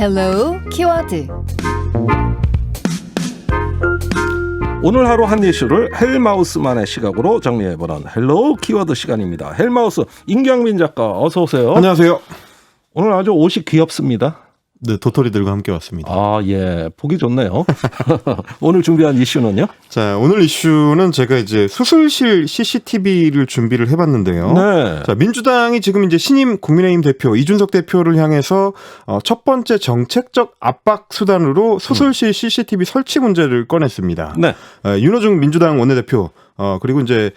Hello 키워드. 오늘 하루 한 이슈를 헬마우스만의 시각으로 정리해보는 헬로우 키워드 시간입니다. 헬마우스 임경민 작가 어서 오세요. 안녕하세요. 오늘 아주 옷이 귀엽습니다. 네, 도토리들과 함께 왔습니다. 아, 예. 보기 좋네요. 오늘 준비한 이슈는요? 자, 오늘 이슈는 제가 이제 수술실 CCTV를 준비를 해봤는데요. 네. 자, 민주당이 지금 이제 신임 국민의힘 대표 이준석 대표를 향해서 첫 번째 정책적 압박 수단으로 수술실 CCTV 설치 문제를 꺼냈습니다. 네. 윤호중 민주당 원내대표 그리고 이제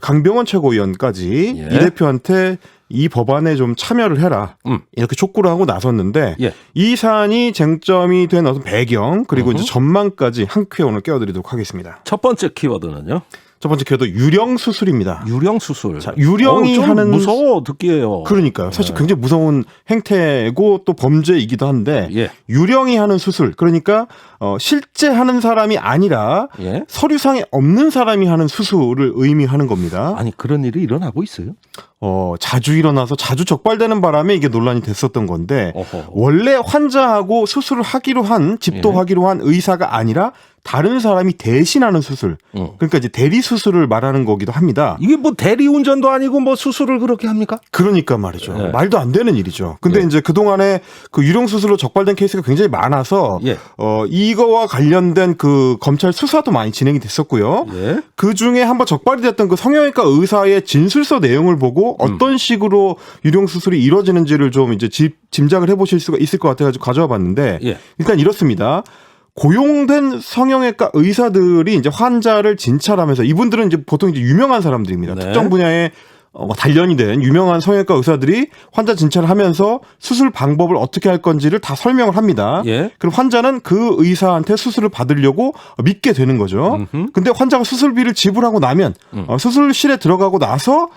강병원 최고위원까지 예. 이 대표한테 이 법안에 좀 참여를 해라 이렇게 촉구를 하고 나섰는데 예. 이 사안이 쟁점이 된 어떤 배경 그리고 이제 전망까지 한 큐에 오늘 깨워드리도록 하겠습니다. 첫 번째 키워드는요? 첫 번째 키워드 유령 수술입니다. 유령 수술. 자, 유령이 좀 하는 무서워 듣기에요. 그러니까요. 사실 네. 굉장히 무서운 행태고 또 범죄이기도 한데 예. 유령이 하는 수술 그러니까 실제 하는 사람이 아니라 예. 서류상에 없는 사람이 하는 수술을 의미하는 겁니다. 아니 그런 일이 일어나고 있어요? 자주 일어나서 자주 적발되는 바람에 이게 논란이 됐었던 건데 어허. 원래 환자하고 수술을 하기로 한 집도하기로 한 의사가 아니라 다른 사람이 대신하는 수술. 그러니까 이제 대리 수술을 말하는 거기도 합니다. 이게 뭐 대리운전도 아니고 뭐 수술을 그렇게 합니까? 그러니까 말이죠. 네. 말도 안 되는 일이죠. 근데 예. 이제 그동안에 그 유령 수술로 적발된 케이스가 굉장히 많아서 예. 이거와 관련된 그 검찰 수사도 많이 진행이 됐었고요. 예. 그 중에 한번 적발이 됐던 그 성형외과 의사의 진술서 내용을 보고 어떤 식으로 유령 수술이 이루어지는지를 좀 이제 짐작을 해보실 수가 있을 것 같아가지고 가져와 봤는데 예. 일단 이렇습니다. 고용된 성형외과 의사들이 이제 환자를 진찰하면서 이분들은 이제 보통 이제 유명한 사람들입니다. 네. 특정 분야에 단련이 된 유명한 성형외과 의사들이 환자 진찰을 하면서 수술 방법을 어떻게 할 건지를 다 설명을 합니다. 예. 그럼 환자는 그 의사한테 수술을 받으려고 믿게 되는 거죠. 근데 환자가 수술비를 지불하고 나면 수술실에 들어가고 나서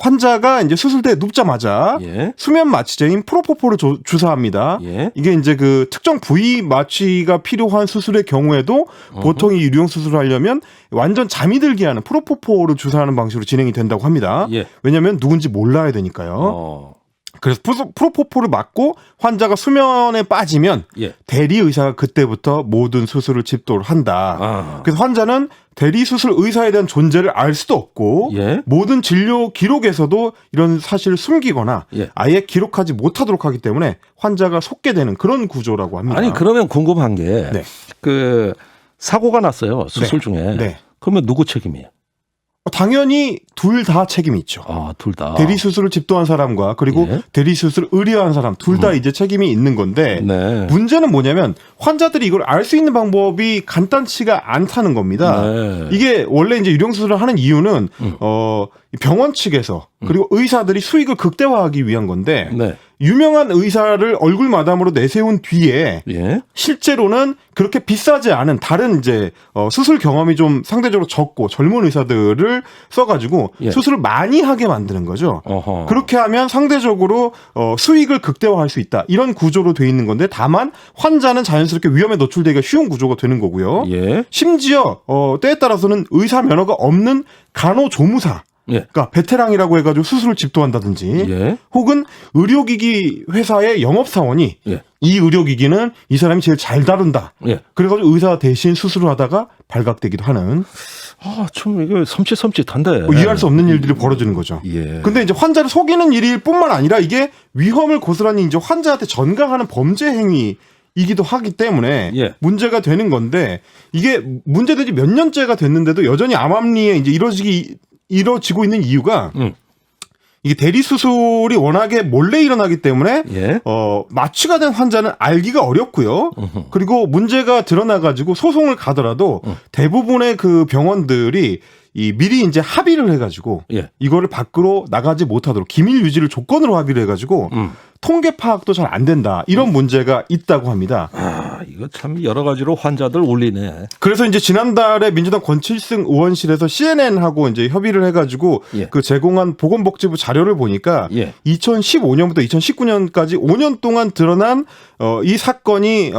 환자가 이제 수술대에 눕자마자 예. 수면 마취제인 프로포폴을 주사합니다. 예. 이게 이제 그 특정 부위 마취가 필요한 수술의 경우에도 보통 이 유령 수술을 하려면 완전 잠이 들게 하는 프로포폴을 주사하는 방식으로 진행이 된다고 합니다. 예. 왜냐하면 누군지 몰라야 되니까요. 그래서 프로포폴을 맞고 환자가 수면에 빠지면 예. 대리 의사가 그때부터 모든 수술을 집도를 한다. 아. 그래서 환자는 대리 수술 의사에 대한 존재를 알 수도 없고 예. 모든 진료 기록에서도 이런 사실을 숨기거나 예. 아예 기록하지 못하도록 하기 때문에 환자가 속게 되는 그런 구조라고 합니다. 아니 그러면 궁금한 게 네. 그 사고가 났어요 수술 중에. 네. 그러면 누구 책임이에요? 당연히 둘 다 책임이 있죠. 아, 둘 다. 대리 수술을 집도한 사람과 그리고 예. 대리 수술을 의뢰한 사람 둘 다 이제 책임이 있는 건데 네. 문제는 뭐냐면 환자들이 이걸 알 수 있는 방법이 간단치가 않다는 겁니다. 네. 이게 원래 이제 유령 수술을 하는 이유는 병원 측에서 그리고 의사들이 수익을 극대화하기 위한 건데 네. 유명한 의사를 얼굴 마담으로 내세운 뒤에 예. 실제로는 그렇게 비싸지 않은 다른 이제 수술 경험이 좀 상대적으로 적고 젊은 의사들을 써가지고 예. 수술을 많이 하게 만드는 거죠. 어허. 그렇게 하면 상대적으로 수익을 극대화할 수 있다. 이런 구조로 돼 있는 건데 다만 환자는 자연스럽게 위험에 노출되기가 쉬운 구조가 되는 거고요. 예. 심지어 때에 따라서는 의사 면허가 없는 간호조무사 예. 그러니까 베테랑이라고 해가지고 수술을 집도한다든지 예. 혹은 의료기기 회사의 영업사원이 예. 이 의료기기는 이 사람이 제일 잘 다룬다. 예. 그래가지고 의사 대신 수술을 하다가 발각되기도 하는 아, 참 이게 섬찟한데. 이해할 수 없는 일들이 벌어지는 거죠. 예. 근데 이제 환자를 속이는 일일 뿐만 아니라 이게 위험을 고스란히 이제 환자한테 전가하는 범죄 행위이기도 하기 때문에 예. 문제가 되는 건데 이게 문제된 지 몇 년째가 됐는데도 여전히 암암리에 이제 이루어지고 있는 이유가 이게 대리 수술이 워낙에 몰래 일어나기 때문에 예. 마취가 된 환자는 알기가 어렵고요. 그리고 문제가 드러나가지고 소송을 가더라도 대부분의 그 병원들이 미리 이제 합의를 해가지고 예. 이거를 밖으로 나가지 못하도록 기밀 유지를 조건으로 합의를 해가지고 통계 파악도 잘 안 된다 이런 문제가 있다고 합니다. 이거 참 여러 가지로 환자들 올리네. 그래서 이제 지난달에 민주당 권칠승 의원실에서 CNN하고 이제 협의를 해가지고 예. 그 제공한 보건복지부 자료를 보니까 예. 2015년부터 2019년까지 5년 동안 드러난 이 사건이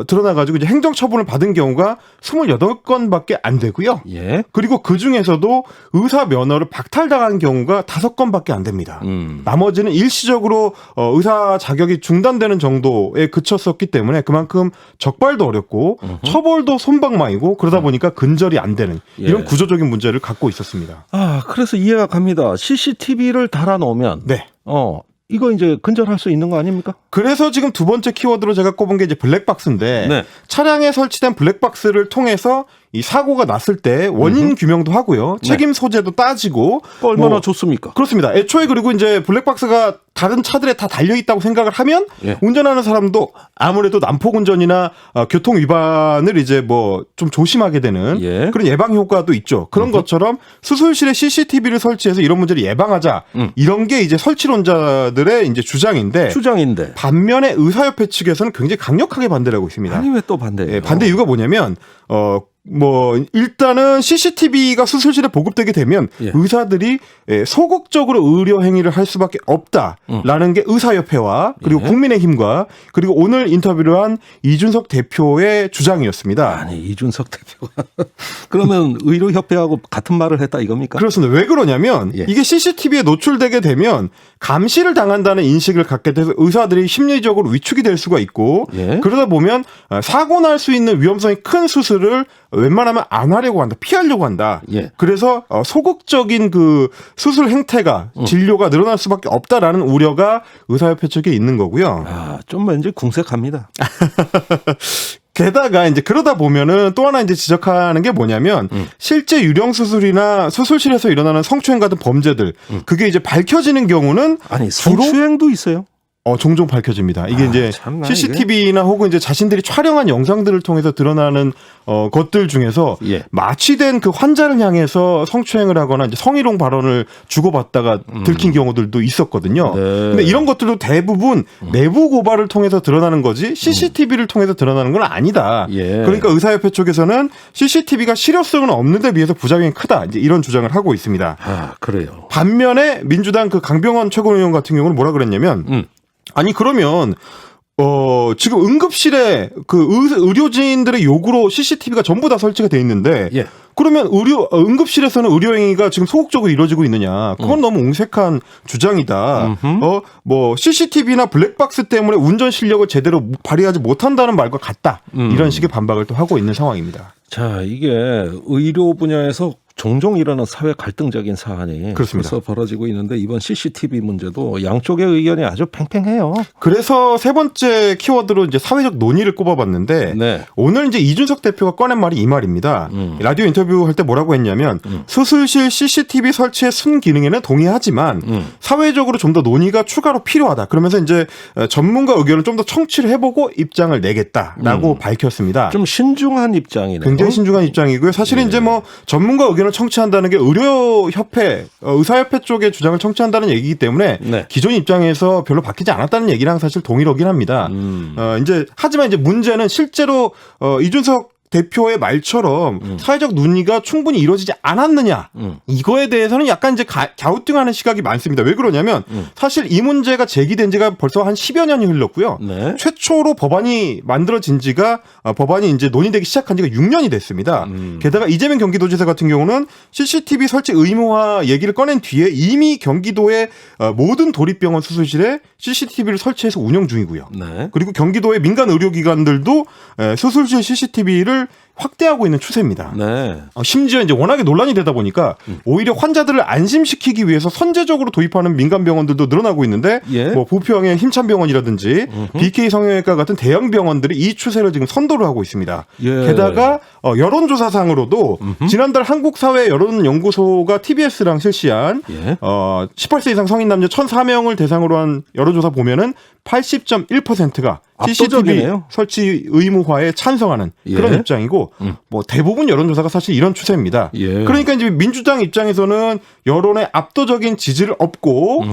드러나가지고 이제 행정처분을 받은 경우가 28건밖에 안 되고요. 예. 그리고 그 중에서도 의사 면허를 박탈당한 경우가 5건밖에 안 됩니다. 나머지는 일시적으로 의사 자격이 중단되는 정도에 그쳤었기 때문에 그만큼 적발도 어렵고 처벌도 솜방망이고 그러다 보니까 근절이 안 되는 이런 예. 구조적인 문제를 갖고 있었습니다. 아, 그래서 이해가 갑니다. CCTV를 달아놓으면 네. 이거 이제 근절할 수 있는 거 아닙니까? 그래서 지금 두 번째 키워드로 제가 꼽은 게 이제 블랙박스인데 네. 차량에 설치된 블랙박스를 통해서 이 사고가 났을 때 원인 규명도 하고요. 책임 소재도 따지고 얼마나 좋습니까? 그렇습니다. 애초에 그리고 이제 블랙박스가 다른 차들에 다 달려 있다고 생각을 하면 예. 운전하는 사람도 아무래도 난폭 운전이나 교통 위반을 이제 뭐 좀 조심하게 되는 예. 그런 예방 효과도 있죠. 그런 것처럼 수술실에 CCTV를 설치해서 이런 문제를 예방하자. 이런 게 이제 설치론자들의 이제 주장인데 주장인데. 반면에 의사협회 측에서는 굉장히 강력하게 반대를 하고 있습니다. 아니 왜 또 반대해요? 예, 반대 이유가 뭐냐면 일단은 CCTV가 수술실에 보급되게 되면 예. 의사들이 소극적으로 의료 행위를 할 수밖에 없다라는 게 의사협회와 그리고 예. 국민의힘과 그리고 오늘 인터뷰를 한 이준석 대표의 주장이었습니다. 아니 이준석 대표가 그러면 의료협회하고 같은 말을 했다 이겁니까? 그렇습니다. 왜 그러냐면 예. 이게 CCTV에 노출되게 되면 감시를 당한다는 인식을 갖게 돼서 의사들이 심리적으로 위축이 될 수가 있고 예. 그러다 보면 사고 날 수 있는 위험성이 큰 수술을 웬만하면 안 하려고 한다, 피하려고 한다. 예. 그래서 소극적인 그 수술 행태가 진료가 늘어날 수밖에 없다라는 우려가 의사협회 측에 있는 거고요. 아, 좀 왠지 궁색합니다. 게다가 이제 그러다 보면은 또 하나 이제 지적하는 게 뭐냐면 실제 유령 수술이나 수술실에서 일어나는 성추행 같은 범죄들 그게 이제 밝혀지는 경우는 아니 성추행도 있어요? 종종 밝혀집니다. 이게 이제 참나, CCTV나 혹은 이제 자신들이 촬영한 영상들을 통해서 드러나는 것들 중에서 예. 마취된 그 환자를 향해서 성추행을 하거나 이제 성희롱 발언을 주고받다가 들킨 경우들도 있었거든요. 네. 근데 이런 것들도 대부분 내부 고발을 통해서 드러나는 거지 CCTV를 통해서 드러나는 건 아니다. 예. 그러니까 의사협회 쪽에서는 CCTV가 실효성은 없는데 비해서 부작용이 크다. 이제 이런 주장을 하고 있습니다. 아, 그래요. 반면에 민주당 그 강병원 최고위원 같은 경우는 뭐라 그랬냐면 아니 그러면 지금 응급실에 그 의료진들의 요구로 CCTV가 전부 다 설치가 돼 있는데 예. 그러면 응급실에서는 의료행위가 지금 소극적으로 이루어지고 있느냐? 그건 너무 옹색한 주장이다. CCTV나 블랙박스 때문에 운전 실력을 제대로 발휘하지 못한다는 말과 같다. 이런 식의 반박을 또 하고 있는 상황입니다. 자, 이게 의료 분야에서 종종 일어나는 사회 갈등적인 사안이 그렇습니다. 벌써 벌어지고 있는데 이번 CCTV 문제도 양쪽의 의견이 아주 팽팽해요. 그래서 세 번째 키워드로 이제 사회적 논의를 꼽아봤는데 네. 오늘 이제 이준석 대표가 꺼낸 말이 이 말입니다. 라디오 인터뷰 할 때 뭐라고 했냐면 수술실 CCTV 설치의 순기능에는 동의하지만 사회적으로 좀 더 논의가 추가로 필요하다. 그러면서 이제 전문가 의견을 좀 더 청취를 해보고 입장을 내겠다라고 밝혔습니다. 좀 신중한 입장이네요. 굉장히 신중한 입장이고요. 사실은 이제 뭐 전문가 의견을 청취한다는 게 의료협회, 의사협회 쪽의 주장을 청취한다는 얘기이기 때문에 네. 기존 입장에서 별로 바뀌지 않았다는 얘기랑 사실 동일하긴 합니다. 하지만 이제 문제는 실제로 이준석 대표의 말처럼 사회적 논의가 충분히 이루어지지 않았느냐 이거에 대해서는 약간 이제 갸우뚱하는 시각이 많습니다. 왜 그러냐면 사실 이 문제가 제기된 지가 벌써 한 10여 년이 흘렀고요. 네. 최초로 법안이 만들어진 지가 법안이 이제 논의되기 시작한 지가 6년이 됐습니다. 게다가 이재명 경기도지사 같은 경우는 CCTV 설치 의무화 얘기를 꺼낸 뒤에 이미 경기도의 모든 도립병원 수술실에 CCTV를 설치해서 운영 중이고요. 네. 그리고 경기도의 민간 의료기관들도 수술실 CCTV를 확대하고 있는 추세입니다. 네. 심지어 이제 워낙에 논란이 되다 보니까 오히려 환자들을 안심시키기 위해서 선제적으로 도입하는 민간 병원들도 늘어나고 있는데 예. 뭐 부평의 힘찬병원이라든지 BK 성형외과 같은 대형 병원들이 이 추세를 지금 선도를 하고 있습니다. 예. 게다가 여론조사상으로도 지난달 한국사회 여론연구소가 TBS랑 실시한 예. 18세 이상 성인 남녀 1,004명을 대상으로 한 여론조사 보면은 80.1%가 CCTV 압도적이네요. 설치 의무화에 찬성하는 예. 그런 입장이고 뭐 대부분 여론조사가 사실 이런 추세입니다. 예. 그러니까 이제 민주당 입장에서는 여론의 압도적인 지지를 얻고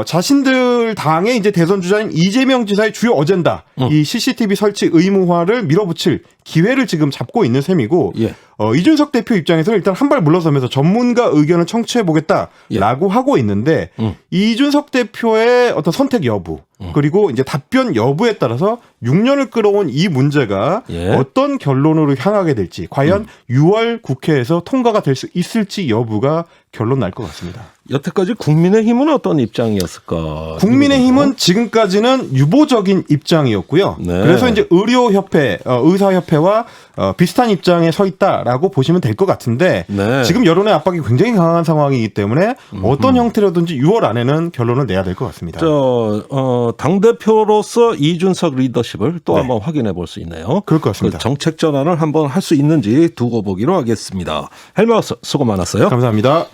자신들 당의 이제 대선 주자인 이재명 지사의 주요 어젠다 이 CCTV 설치 의무화를 밀어붙일 기회를 지금 잡고 있는 셈이고 예. 이준석 대표 입장에서는 일단 한 발 물러서면서 전문가 의견을 청취해 보겠다라고 하고 있는데 이준석 대표의 어떤 선택 여부 그리고 이제 답변 여부에 따라서 6년을 끌어온 이 문제가 예. 어떤 결론으로 향하게 될지 과연 6월 국회에서 통과가 될 수 있을지 여부가 결론 날 것 같습니다. 여태까지 국민의힘은 어떤 입장이었을까? 국민의힘은 지금까지는 유보적인 입장이었고요. 네. 그래서 이제 의료협회, 의사협회와 비슷한 입장에 서 있다라고 보시면 될 것 같은데 네. 지금 여론의 압박이 굉장히 강한 상황이기 때문에 어떤 형태로든지 6월 안에는 결론을 내야 될 것 같습니다. 당대표로서 이준석 리더십을 또 네. 한번 확인해 볼 수 있네요. 그럴 것 같습니다. 그 정책 전환을 한번 할 수 있는지 두고 보기로 하겠습니다. 헬마우스 수고 많았어요. 감사합니다.